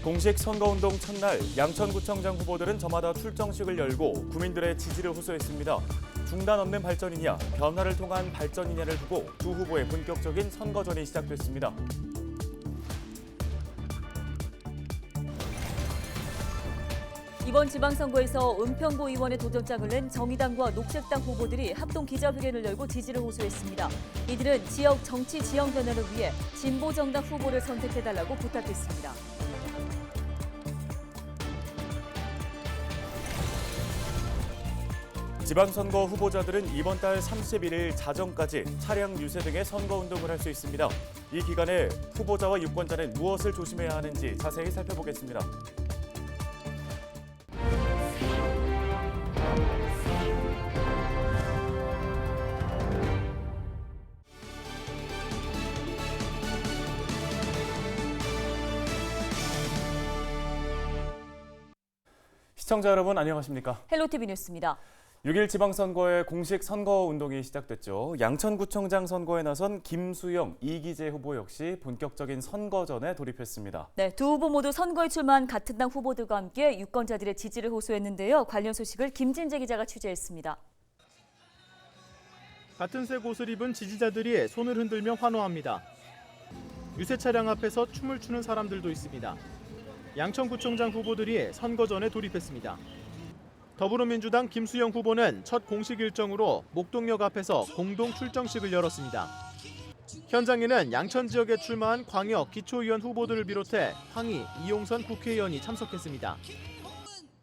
공식 선거운동 첫날 양천구청장 후보들은 저마다 출정식을 열고 국민들의 지지를 호소했습니다. 중단 없는 발전이냐, 변화를 통한 발전이냐를 두고 두 후보의 본격적인 선거전이 시작됐습니다. 이번 지방선거에서 은평구 의원의 도전장을 낸 정의당과 녹색당 후보들이 합동 기자회견을 열고 지지를 호소했습니다. 이들은 지역 정치 지형 변화를 위해 진보정당 후보를 선택해달라고 부탁했습니다. 지방선거 후보자들은 이번 달 31일 자정까지 차량 유세 등의 선거운동을 할 수 있습니다. 이 기간에 후보자와 유권자는 무엇을 조심해야 하는지 자세히 살펴보겠습니다. 시청자 여러분 안녕하십니까? 헬로티비 뉴스입니다. 6일 지방선거의 공식 선거운동이 시작됐죠. 양천구청장 선거에 나선 김수영, 이기재 후보 역시 본격적인 선거전에 돌입했습니다. 네, 두 후보 모두 선거에 출마한 같은 당 후보들과 함께 유권자들의 지지를 호소했는데요. 관련 소식을 김진재 기자가 취재했습니다. 같은 색 옷을 입은 지지자들이 손을 흔들며 환호합니다. 유세 차량 앞에서 춤을 추는 사람들도 있습니다. 양천구청장 후보들이 선거전에 돌입했습니다. 더불어민주당 김수영 후보는 첫 공식 일정으로 목동역 앞에서 공동 출정식을 열었습니다. 현장에는 양천 지역에 출마한 광역 기초의원 후보들을 비롯해 황희, 이용선 국회의원이 참석했습니다.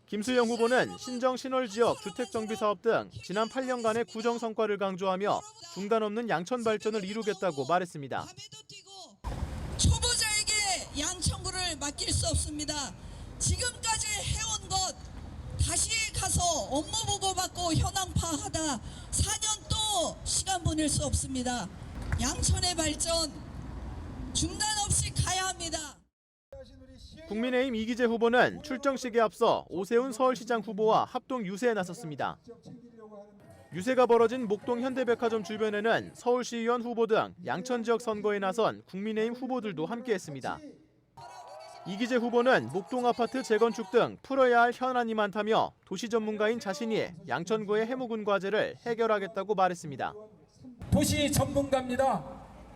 김수영 후보는 신정 신월지역 주택정비사업 등 지난 8년간의 구정 성과를 강조하며 중단 없는 양천 발전을 이루겠다고 말했습니다. 초보자에게 양천구를 맡길 수 없습니다. 지금까지 해온 것 다시 가서 업무 보고받고 현황 파악하다 4년 또 시간 보낼 수 없습니다. 양천의 발전 중단 없이 가야 합니다. 국민의힘 이기재 후보는 출정식에 앞서 오세훈 서울시장 후보와 합동 유세에 나섰습니다. 유세가 벌어진 목동 현대백화점 주변에는 서울시의원 후보 등 양천 지역 선거에 나선 국민의힘 후보들도 함께했습니다. 이기재 후보는 목동 아파트 재건축 등 풀어야 할 현안이 많다며 도시 전문가인 자신이 양천구의 해묵은 과제를 해결하겠다고 말했습니다. 도시 전문가입니다.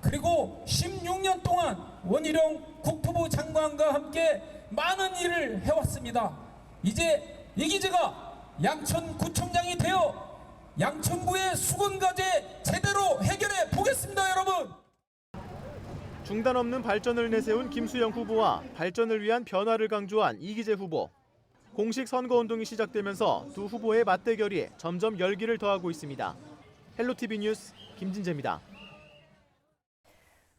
그리고 16년 동안 원희룡 국토부 장관과 함께 많은 일을 해왔습니다. 이제 이기재가 양천구청장이 되어 양천구의 수건과제 제대로 해결해 보겠습니다, 여러분. 중단 없는 발전을 내세운 김수영 후보와 발전을 위한 변화를 강조한 이기재 후보. 공식 선거운동이 시작되면서 두 후보의 맞대결이 점점 열기를 더하고 있습니다. 헬로티비 뉴스 김진재입니다.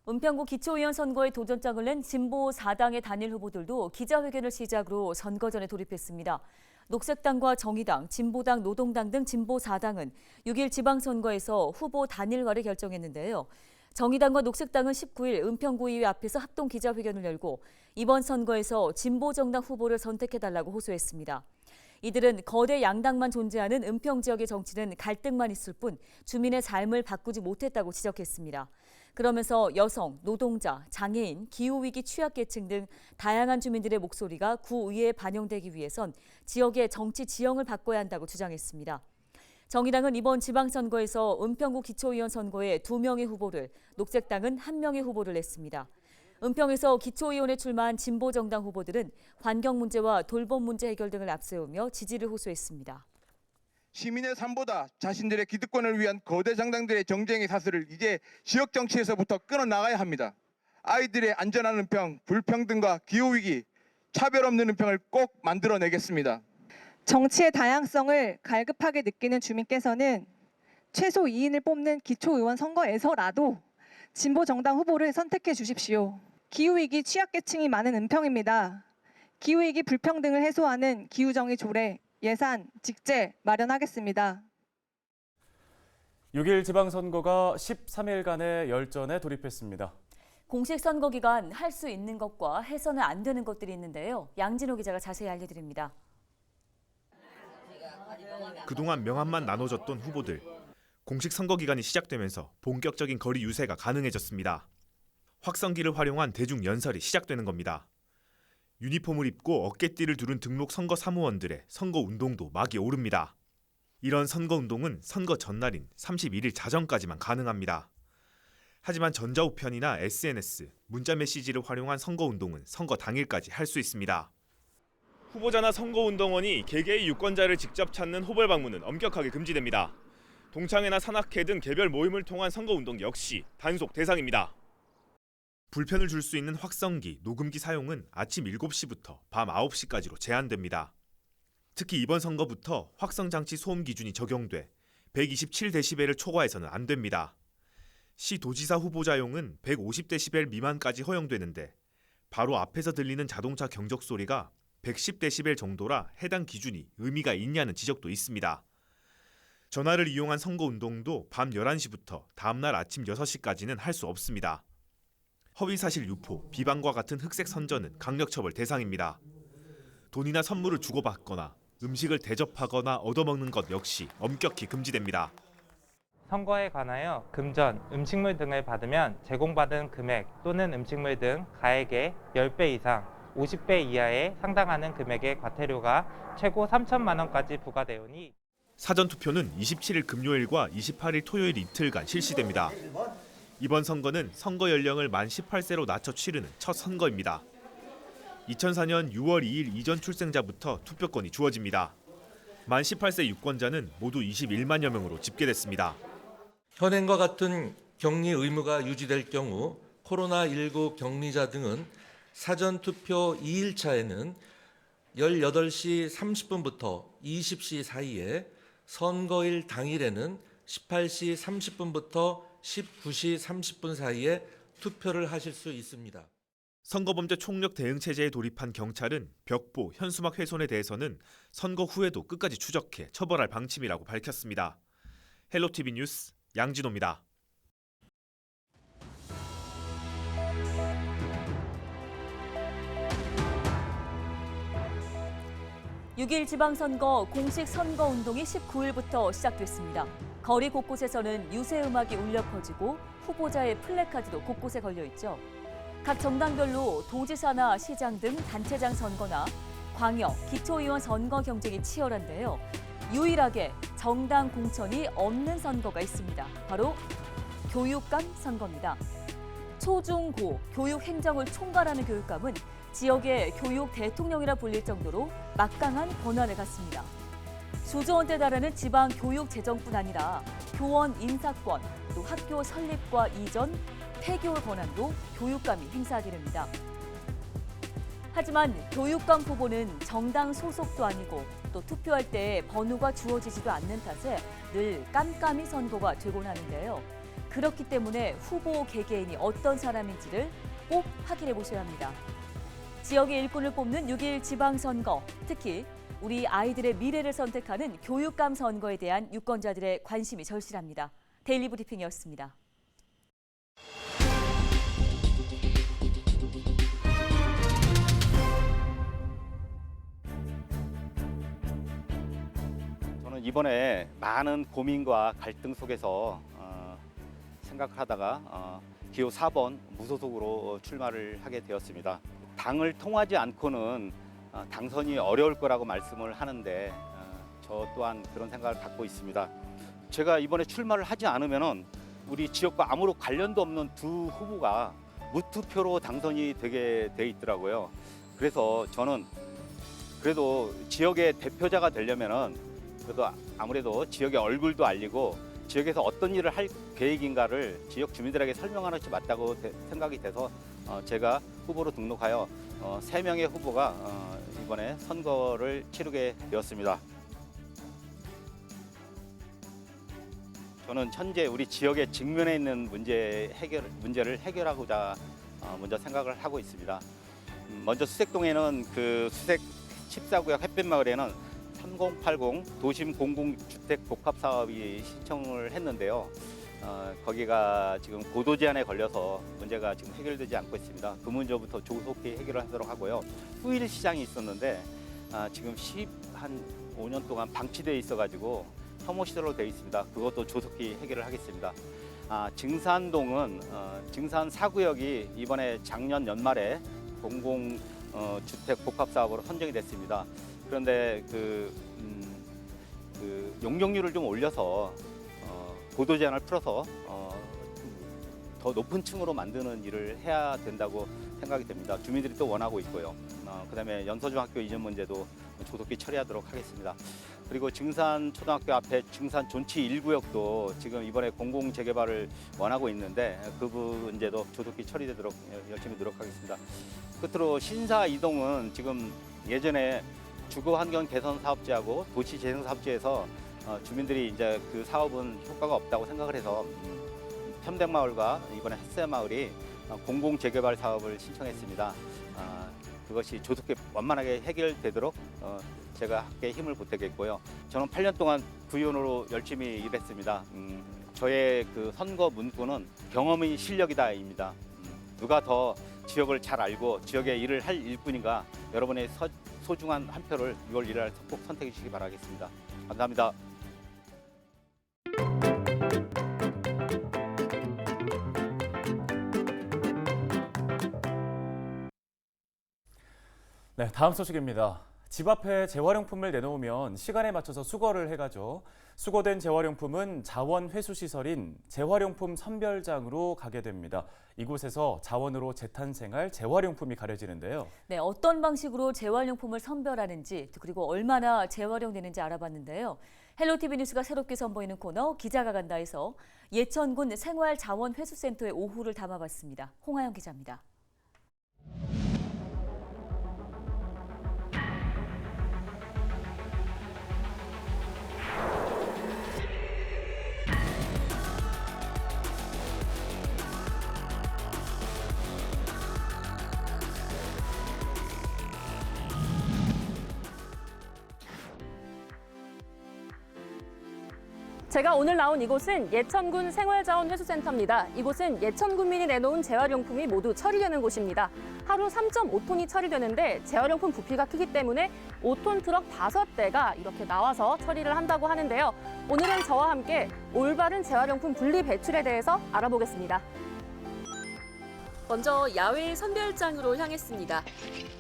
은평구 기초의원 선거에 도전장을 낸 진보 4당의 단일 후보들도 기자회견을 시작으로 선거전에 돌입했습니다. 녹색당과 정의당, 진보당, 노동당 등 진보 4당은 6일 지방선거에서 후보 단일화를 결정했는데요. 정의당과 녹색당은 19일 은평구의회 앞에서 합동 기자회견을 열고 이번 선거에서 진보정당 후보를 선택해달라고 호소했습니다. 이들은 거대 양당만 존재하는 은평 지역의 정치는 갈등만 있을 뿐 주민의 삶을 바꾸지 못했다고 지적했습니다. 그러면서 여성, 노동자, 장애인, 기후위기 취약계층 등 다양한 주민들의 목소리가 구의회에 반영되기 위해선 지역의 정치 지형을 바꿔야 한다고 주장했습니다. 정의당은 이번 지방선거에서 은평구 기초의원 선거에 2명의 후보를, 녹색당은 1명의 후보를 냈습니다. 은평에서 기초의원에 출마한 진보정당 후보들은 환경 문제와 돌봄 문제 해결 등을 앞세우며 지지를 호소했습니다. 시민의 삶보다 자신들의 기득권을 위한 거대 정당들의 정쟁의 사슬을 이제 지역 정치에서부터 끊어나가야 합니다. 아이들의 안전한 은평, 불평등과 기후위기, 차별 없는 은평을 꼭 만들어내겠습니다. 정치의 다양성을 갈급하게 느끼는 주민께서는 최소 2인을 뽑는 기초의원 선거에서라도 진보정당 후보를 선택해 주십시오. 기후위기 취약계층이 많은 은평입니다. 기후위기 불평등을 해소하는 기후정의 조례, 예산, 직제 마련하겠습니다. 6일 지방선거가 13일간의 열전에 돌입했습니다. 공식 선거 기간 할 수 있는 것과 해서는 안 되는 것들이 있는데요. 양진호 기자가 자세히 알려드립니다. 그동안 명함만 나눠줬던 후보들. 공식 선거 기간이 시작되면서 본격적인 거리 유세가 가능해졌습니다. 확성기를 활용한 대중 연설이 시작되는 겁니다. 유니폼을 입고 어깨띠를 두른 등록 선거 사무원들의 선거 운동도 막이 오릅니다. 이런 선거 운동은 선거 전날인 31일 자정까지만 가능합니다. 하지만 전자우편이나 SNS, 문자 메시지를 활용한 선거 운동은 선거 당일까지 할 수 있습니다. 후보자나 선거운동원이 개개의 유권자를 직접 찾는 호벌 방문은 엄격하게 금지됩니다. 동창회나 산악회 등 개별 모임을 통한 선거운동 역시 단속 대상입니다. 불편을 줄 수 있는 확성기, 녹음기 사용은 아침 7시부터 밤 9시까지로 제한됩니다. 특히 이번 선거부터 확성장치 소음 기준이 적용돼 127데시벨을 초과해서는 안 됩니다. 시 도지사 후보자용은 150데시벨 미만까지 허용되는데 바로 앞에서 들리는 자동차 경적 소리가 110데시벨 정도라 해당 기준이 의미가 있냐는 지적도 있습니다. 전화를 이용한 선거운동도 밤 11시부터 다음날 아침 6시까지는 할 수 없습니다. 허위사실 유포, 비방과 같은 흑색 선전은 강력 처벌 대상입니다. 돈이나 선물을 주고받거나 음식을 대접하거나 얻어먹는 것 역시 엄격히 금지됩니다. 선거에 관하여 금전, 음식물 등을 받으면 제공받은 금액 또는 음식물 등 가액의 10배 이상, 50배 이하에 상당하는 금액의 과태료가 최고 3천만 원까지 부과되오니 사전투표는 27일 금요일과 28일 토요일 이틀간 실시됩니다. 이번 선거는 선거 연령을 만 18세로 낮춰 치르는 첫 선거입니다. 2004년 6월 2일 이전 출생자부터 투표권이 주어집니다. 만 18세 유권자는 모두 21만여 명으로 집계됐습니다. 현행과 같은 격리 의무가 유지될 경우 코로나19 격리자 등은 사전투표 2일차에는 18시 30분부터 20시 사이에, 선거일 당일에는 18시 30분부터 19시 30분 사이에 투표를 하실 수 있습니다. 선거범죄 총력 대응 체제에 돌입한 경찰은 벽보, 현수막 훼손에 대해서는 선거 후에도 끝까지 추적해 처벌할 방침이라고 밝혔습니다. 헬로티비 뉴스 양진호입니다. 6일 지방선거 공식 선거운동이 19일부터 시작됐습니다. 거리 곳곳에서는 유세 음악이 울려 퍼지고 후보자의 플래카드도 곳곳에 걸려 있죠. 각 정당별로 도지사나 시장 등 단체장 선거나 광역, 기초의원 선거 경쟁이 치열한데요. 유일하게 정당 공천이 없는 선거가 있습니다. 바로 교육감 선거입니다. 초중고 교육 행정을 총괄하는 교육감은 지역의 교육 대통령이라 불릴 정도로 막강한 권한을 갖습니다. 수조 원대 달하는 지방 교육 재정뿐 아니라 교원 인사권, 또 학교 설립과 이전, 폐교 권한도 교육감이 행사하게 됩니다. 하지만 교육감 후보는 정당 소속도 아니고 또 투표할 때 번호가 주어지지도 않는 탓에 늘 깜깜이 선거가 되곤 하는데요. 그렇기 때문에 후보 개개인이 어떤 사람인지를 꼭 확인해 보셔야 합니다. 지역의 일꾼을 뽑는 6일 지방선거, 특히 우리 아이들의 미래를 선택하는 교육감 선거에 대한 유권자들의 관심이 절실합니다. 데일리 브리핑이었습니다. 저는 이번에 많은 고민과 갈등 속에서 생각을 하다가 기호 4번 무소속으로 출마를 하게 되었습니다. 당을 통하지 않고는 당선이 어려울 거라고 말씀을 하는데 저 또한 그런 생각을 갖고 있습니다. 제가 이번에 출마를 하지 않으면 우리 지역과 아무런 관련도 없는 두 후보가 무투표로 당선이 되게 돼 있더라고요. 그래서 저는 그래도 지역의 대표자가 되려면은 그래도 아무래도 지역의 얼굴도 알리고 지역에서 어떤 일을 할 계획인가를 지역 주민들에게 설명하는 것이 맞다고 생각이 돼서 제가 후보로 등록하여 3명의 후보가 이번에 선거를 치르게 되었습니다. 저는 현재 우리 지역에 직면해 있는 문제를 해결하고자 먼저 생각을 하고 있습니다. 먼저 수색동에는 그 수색 14구역 햇빛마을에는 3080 도심 공공주택 복합 사업이 신청을 했는데요. 거기가 지금 고도 제한에 걸려서 문제가 지금 해결되지 않고 있습니다. 그 문제부터 조속히 해결하도록 하고요. 후일 시장이 있었는데 지금 한 5년 동안 방치되어 있어가지고 혐오 시설로 되어 있습니다. 그것도 조속히 해결을 하겠습니다. 증산동은 증산 4구역이 이번에 작년 연말에 공공 주택 복합 사업으로 선정이 됐습니다. 그런데 그 용적률을 좀 올려서 보도 제한을 풀어서 더 높은 층으로 만드는 일을 해야 된다고 생각이 됩니다. 주민들이 또 원하고 있고요. 그다음에 연서중학교 이전 문제도 조속히 처리하도록 하겠습니다. 그리고 증산 초등학교 앞에 증산 존치 1구역도 지금 이번에 공공 재개발을 원하고 있는데 그 문제도 조속히 처리되도록 열심히 노력하겠습니다. 끝으로 신사 이동은 지금 예전에 주거 환경 개선 사업제하고 도시 재생 사업제에서 주민들이 이제 그 사업은 효과가 없다고 생각을 해서 편백마을과 이번에 햇새마을이 공공 재개발 사업을 신청했습니다. 그것이 조속히 완만하게 해결되도록 제가 함께 힘을 보태겠고요. 저는 8년 동안 구의원으로 열심히 일했습니다. 저의 그 선거 문구는 경험이 실력이다입니다. 누가 더 지역을 잘 알고 지역의 일을 할 일꾼인가, 여러분의 소중한 한 표를 6월 1일 꼭 선택해 주시기 바라겠습니다. 감사합니다. 네, 다음 소식입니다. 집 앞에 재활용품을 내놓으면 시간에 맞춰서 수거를 해가죠. 수거된 재활용품은 자원 회수 시설인 재활용품 선별장으로 가게 됩니다. 이곳에서 자원으로 재탄생할 재활용품이 가려지는데요. 네, 어떤 방식으로 재활용품을 선별하는지 그리고 얼마나 재활용되는지 알아봤는데요. 헬로티비 뉴스가 새롭게 선보이는 코너 기자가 간다에서 예천군 생활자원회수센터의 오후를 담아봤습니다. 홍하영 기자입니다. 제가 오늘 나온 이곳은 예천군 생활자원회수센터입니다. 이곳은 예천군민이 내놓은 재활용품이 모두 처리되는 곳입니다. 하루 3.5톤이 처리되는데 재활용품 부피가 크기 때문에 5톤 트럭 5대가 이렇게 나와서 처리를 한다고 하는데요. 오늘은 저와 함께 올바른 재활용품 분리 배출에 대해서 알아보겠습니다. 먼저 야외 선별장으로 향했습니다.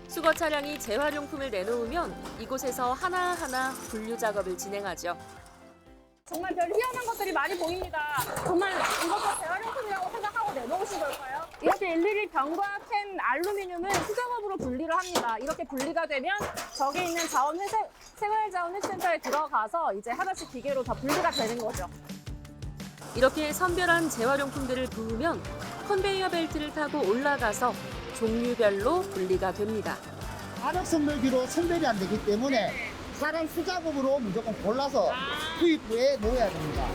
수거 차량이 재활용품을 내놓으면 이곳에서 하나하나 분류 작업을 진행하죠. 정말 별 희한한 것들이 많이 보입니다. 정말 이것도 재활용품이라고 생각하고 내놓으신 걸까요? 이렇게 일일이 병과 캔, 알루미늄은 수작업으로 분리를 합니다. 이렇게 분리가 되면 저기 있는 생활자원회수센터에 들어가서 이제 하나씩 기계로 다 분리가 되는 거죠. 이렇게 선별한 재활용품들을 부으면 컨베이어 벨트를 타고 올라가서 종류별로 분리가 됩니다. 아력 선별기로 선별이 안 되기 때문에 사람 수작업으로 무조건 골라서 투입부에 넣어야 됩니다.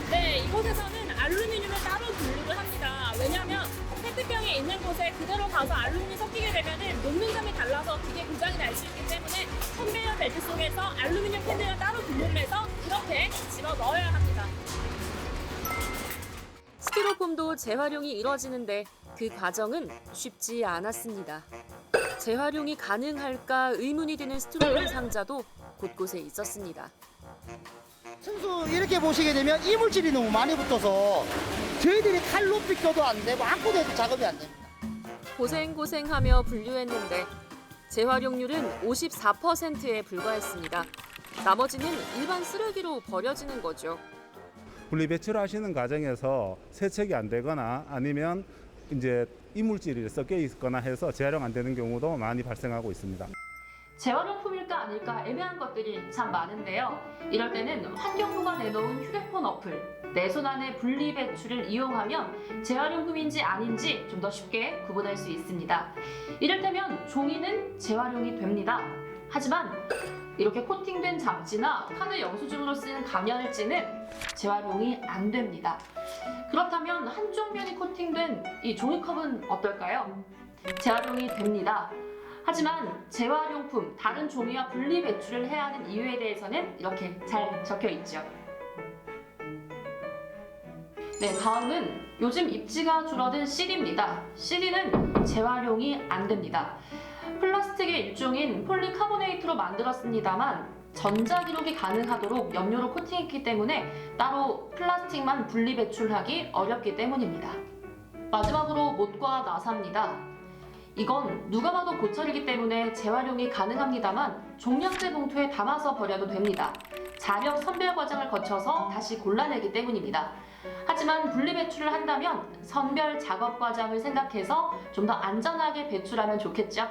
네, 이곳에서는 알루미늄을 따로 분류를 합니다. 왜냐하면 페트병에 있는 곳에 그대로 가서 알루미늄이 섞이게 되면 녹는 점이 달라서 기계 고장이 날 수 있기 때문에 컨베이어 벨트 속에서 알루미늄 캔들을 따로 분류를 해서 이렇게 집어 넣어야 합니다. 스티로폼도 재활용이 이뤄지는데 그 과정은 쉽지 않았습니다. 재활용이 가능할까 의문이 드는 스티로폼 상자도 곳곳에 있었습니다. 청소 이렇게 보시게 되면 이물질이 너무 많이 붙어서 저희들이 칼로 빗겨도 안 되고 안고도 해도 작업이 안 됩니다. 고생고생하며 분류했는데 재활용률은 54%에 불과했습니다. 나머지는 일반 쓰레기로 버려지는 거죠. 분리 배출하시는 과정에서 세척이 안 되거나 아니면 이제 이물질이 섞여 있거나 해서 재활용 안 되는 경우도 많이 발생하고 있습니다. 재활용품일까 아닐까 애매한 것들이 참 많은데요. 이럴 때는 환경부가 내놓은 휴대폰 어플 내 손 안의 분리 배출을 이용하면 재활용품인지 아닌지 좀 더 쉽게 구분할 수 있습니다. 이를테면 종이는 재활용이 됩니다. 하지만 이렇게 코팅된 잡지나 카드 영수증으로 쓰는 감열지는 재활용이 안 됩니다. 그렇다면 한쪽 면이 코팅된 이 종이컵은 어떨까요? 재활용이 됩니다. 하지만 재활용품, 다른 종이와 분리 배출을 해야 하는 이유에 대해서는 이렇게 잘 적혀 있죠. 네, 다음은 요즘 입지가 줄어든 CD입니다. CD는 재활용이 안 됩니다. 플라스틱의 일종인 폴리카보네이트로 만들었습니다만 전자기록이 가능하도록 염료로 코팅했기 때문에 따로 플라스틱만 분리 배출하기 어렵기 때문입니다. 마지막으로 못과 나사입니다. 이건 누가 봐도 고철이기 때문에 재활용이 가능합니다만 종량제 봉투에 담아서 버려도 됩니다. 자력 선별 과정을 거쳐서 다시 골라내기 때문입니다. 하지만 분리배출을 한다면 선별 작업 과정을 생각해서 좀 더 안전하게 배출하면 좋겠죠.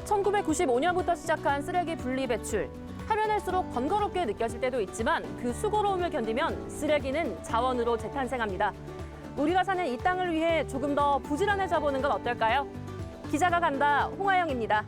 1995년부터 시작한 쓰레기 분리배출. 하면 할수록 번거롭게 느껴질 때도 있지만 그 수고로움을 견디면 쓰레기는 자원으로 재탄생합니다. 우리가 사는 이 땅을 위해 조금 더 부지런해져 보는 건 어떨까요? 기자가 간다, 홍하영입니다.